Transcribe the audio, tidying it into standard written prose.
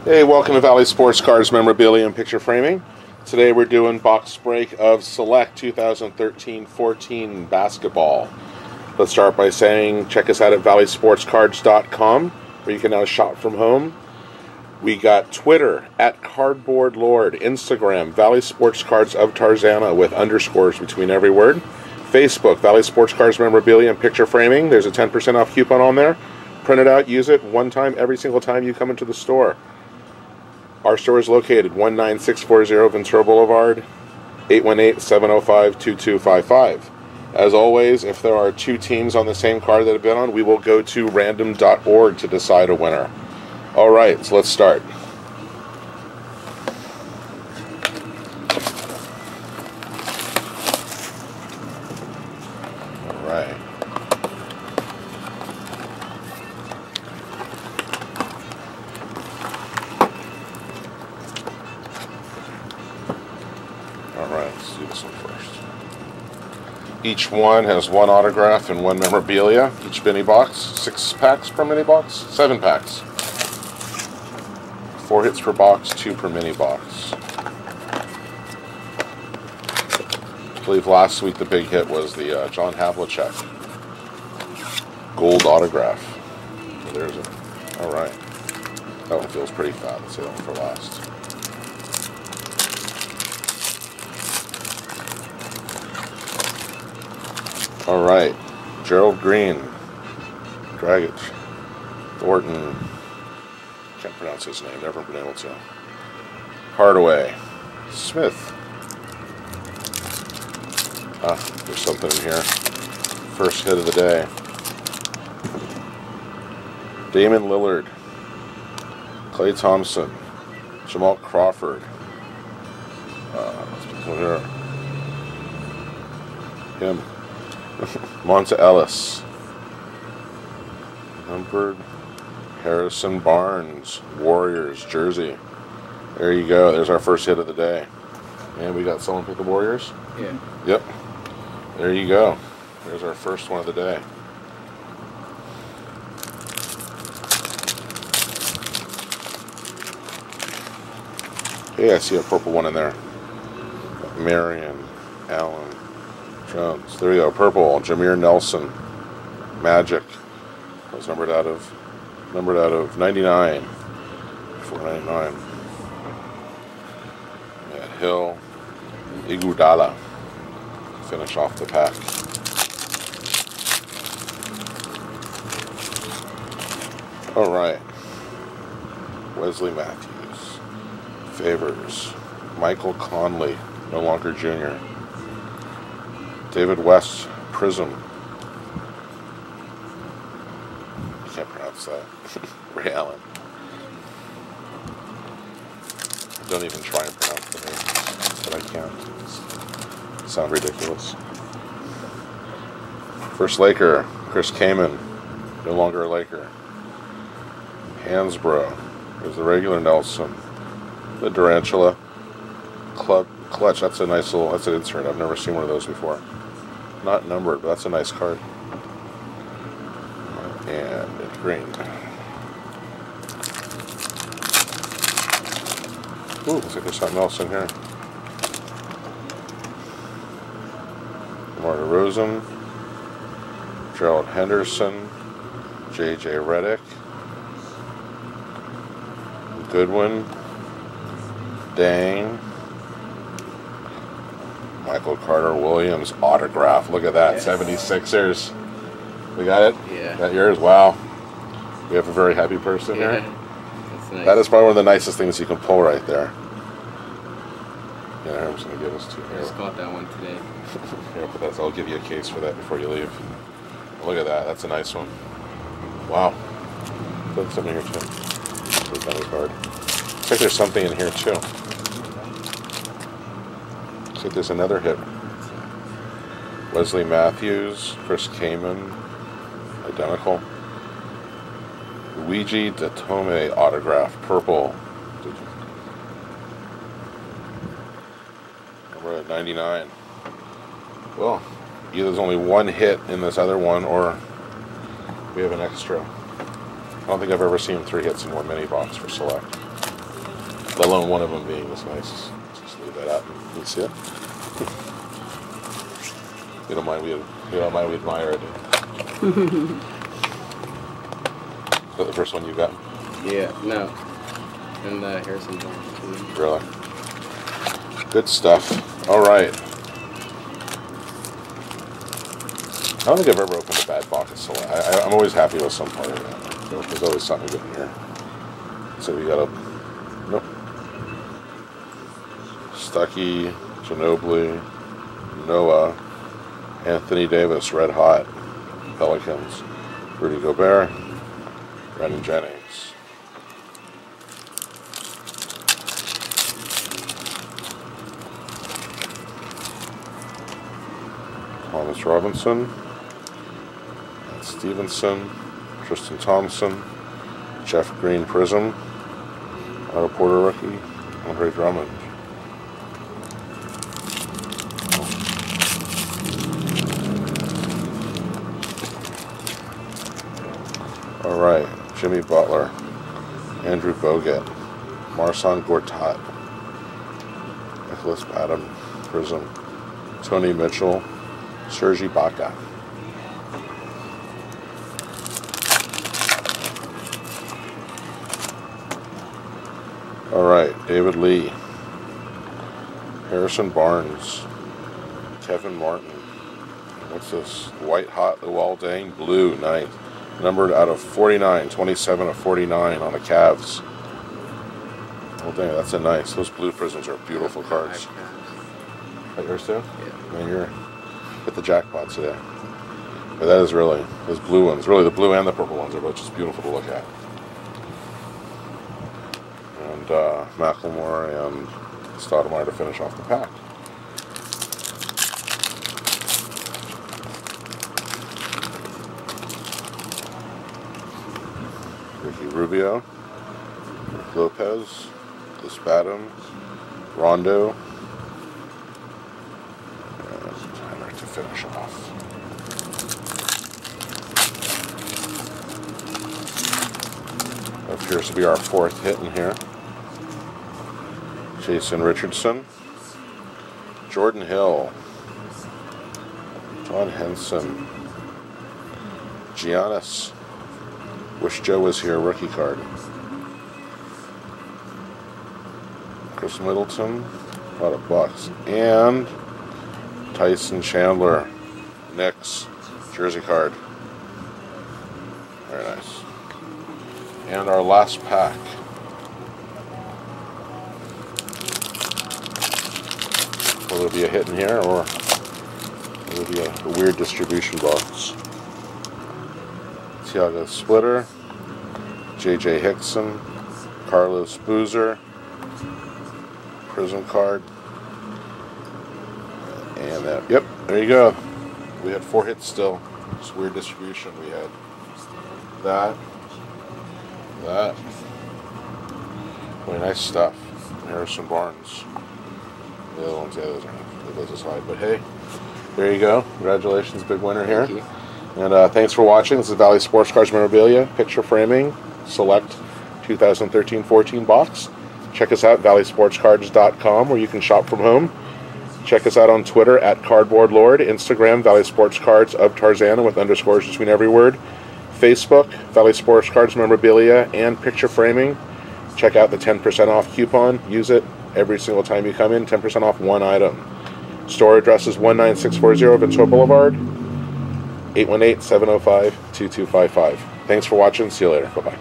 Hey, welcome to Valley Sports Cards Memorabilia and Picture Framing. Today we're doing box break of Select 2013-14 basketball. Let's start by saying check us out at valleysportscards.com where you can now shop from home. We got Twitter at Cardboard Lord, Instagram Valley Sports Cards of Tarzana with underscores between every word, Facebook Valley Sports Cards Memorabilia and Picture Framing. There's a 10% off coupon on there. Print it out, use it one time every single time you come into the store. Our store is located 19640 Ventura Boulevard, 818-705-2255. As always, if there are two teams on the same card that have been on, we will go to random.org to decide a winner. All right, so let's start. All right. Alright, let's do this one first. Each one has one autograph and one memorabilia. Each mini box. 6 packs per mini box? 7 packs. 4 hits per box, 2 per mini box. I believe last week the big hit was the John Havlicek gold autograph. So there's it. Alright. That one feels pretty fat. Let's save that one for last. All right, Gerald Green, Dragic, Thornton, can't pronounce his name, never been able to. Hardaway, Smith. There's something in here. First hit of the day. Damon Lillard, Klay Thompson, Jamal Crawford. Him. Monta Ellis, numbered Harrison Barnes, Warriors jersey. There you go. There's our first hit of the day. And we got someone pick the Warriors? Yeah. Yep. There you go. There's our first one of the day. Hey, I see a purple one in there. Marion, Allen, Jones. There we go. Purple. Jameer Nelson. Magic. That was numbered out of 99. 499. Yeah, Hill. Iguodala. Finish off the pack. All right. Wesley Matthews. Favors. Michael Conley. No longer junior. David West, Prism. Can't pronounce that. Ray Allen. Don't even try and pronounce the name, but I can't. It sounds ridiculous. First Laker, Chris Kaman. No longer a Laker. Hansbrough. There's the regular Nelson. The Durantula. Clutch. That's a nice little. That's an insert. I've never seen one of those before. Not numbered, but that's a nice card. And it's green. Ooh, looks like there's something else in here. DeMar DeRozan, Gerald Henderson, J.J. Redick, Goodwin, Dang, Michael Carter Williams autograph. Look at that, yes. 76ers. We got it? Yeah. That yours? Wow. We have a very happy person here. That's nice. That is probably one of the nicest things you can pull right there. Yeah, I'm just going to give this to you here. I just caught that one today. Here, but I'll give you a case for that before you leave. Look at that. That's a nice one. Wow. There's something here too. There's another card. Looks like there's something in here too. Looks like there's another hit. Wesley Matthews, Chris Kaman, identical. Luigi Datome autograph, purple. We're at 99. Well, either there's only one hit in this other one, or we have an extra. I don't think I've ever seen 3 hits in one mini box for Select. let alone one of them being this nice. Just leave that out. You see it? You don't mind we admire it. Is that the first one you got? Yeah, no. And Harrison Barnes too. Really? Good stuff. All right. I don't think I've ever opened a bad box of Select. I'm always happy with some part of that. There's always something good in here. So we got a Stuckey, Ginobili, Noah, Anthony Davis, Red Hot, Pelicans, Rudy Gobert, Brandon Jennings. Thomas Robinson, Matt Stevenson, Tristan Thompson, Jeff Green Prism, Otto Porter rookie, Andre Drummond. All right, Jimmy Butler, Andrew Bogut, Marcin Gortat, Nicholas Batum Prism, Tony Mitchell, Serge Ibaka. All right, David Lee, Harrison Barnes, Kevin Martin. What's this? White Hot Luol Deng, blue, nice. Numbered out of 49, 27 of 49 on the Cavs. Oh dang, that's a nice. Those blue prisms are beautiful cards. That yours too? Yeah. Man, you're hit the jackpot today. But that is really, those blue ones, really the blue and the purple ones are both just beautiful to look at. And Macklemore and Stoudemire to finish off the pack. Ricky Rubio, Rick Lopez, Chris Batum, Rondo, and Tyler to finish off. That appears to be our fourth hit in here. Jason Richardson, Jordan Hill, John Henson, Giannis. Wish Joe was here, rookie card. Chris Middleton, a lot of bucks. And Tyson Chandler, Knicks, jersey card. Very nice. And our last pack. Will there be a hit in here, or will there be a weird distribution box? Tiago Splitter, J.J. Hickson, Carlos Boozer, Prism card, and that. Yep, there you go. We had 4 hits still. Just weird distribution. We had that. Really nice stuff. Harrison Barnes. The other ones, those aside. But hey, there you go. Congratulations, big winner here. Thank you. And thanks for watching. This is Valley Sports Cards Memorabilia, picture framing, select 2013-14 box. Check us out, valleysportscards.com, where you can shop from home. Check us out on Twitter at Cardboard Lord, Instagram, Valley Sports Cards of Tarzana with underscores between every word. Facebook, Valley Sports Cards Memorabilia, and picture framing. Check out the 10% off coupon. Use it every single time you come in, 10% off one item. Store address is 19640 Ventura Boulevard, 818-705-2255. Thanks for watching. See you later. Bye-bye.